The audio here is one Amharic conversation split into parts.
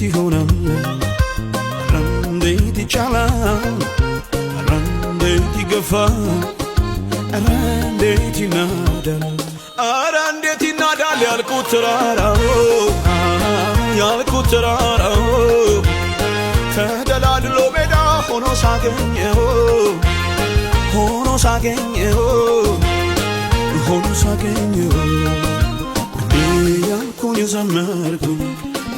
እንዴት ይሆናል እንዴት ይቻላል እንዴት ይገፋል እንዴት ይናዳል እንዴት ይናዳል ያልኩት ተራራው ተደላድሎ ሜዳ ሆኖ ሳገኘው እንዲህ ያልኩኝ ዘመርኩኝ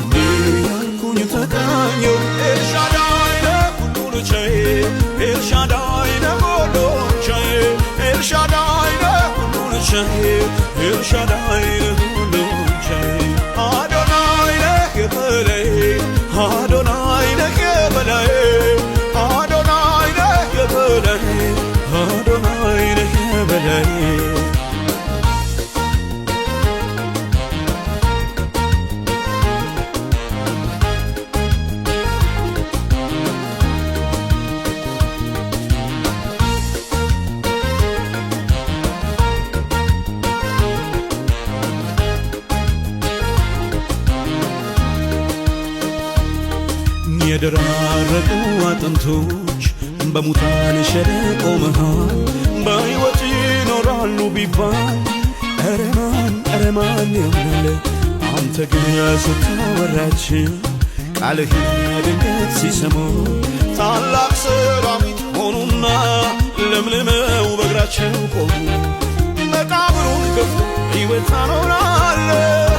እንዲህ ያልኩኝ ተቃኘው ኤልሻዳይ ነህ ሁሉን ቻይ ኤልሻዳይ ነህ ሁሉን ቻይ ኤልሻዳይ ነህ ሁሉን ቻይ ኤልሻዳይ ነህ ሁሉን ቻይ አዶናይ ነህ የበላይ አዶናይ ነህ የበላይ አዶናይ ነህ የበላይ አዶናይ ነህ የበላይ የደራረቁ አጥንቶች በሙታን ሸለቆ መሃል በሕይወት ይኖራሉ ቢባል ኧረ ማን ያምናል አንተ ግን ስታወራችን ቃልህን ድንገት ሲሰሙ ታላቅ ሰራዊት ሆኑና ለምልመው በእግራቸው ቆሙ መቃብሩን ከፍቶ ሕይወት ታኖራለህ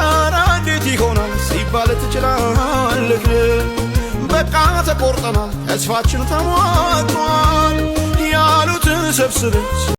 ኧረ እንዴት ይሆናል ሲባል ትችላለህ በቃ ተቆርጠናል ተስፋችን ተሟጧል ያሉትን ሰብስበን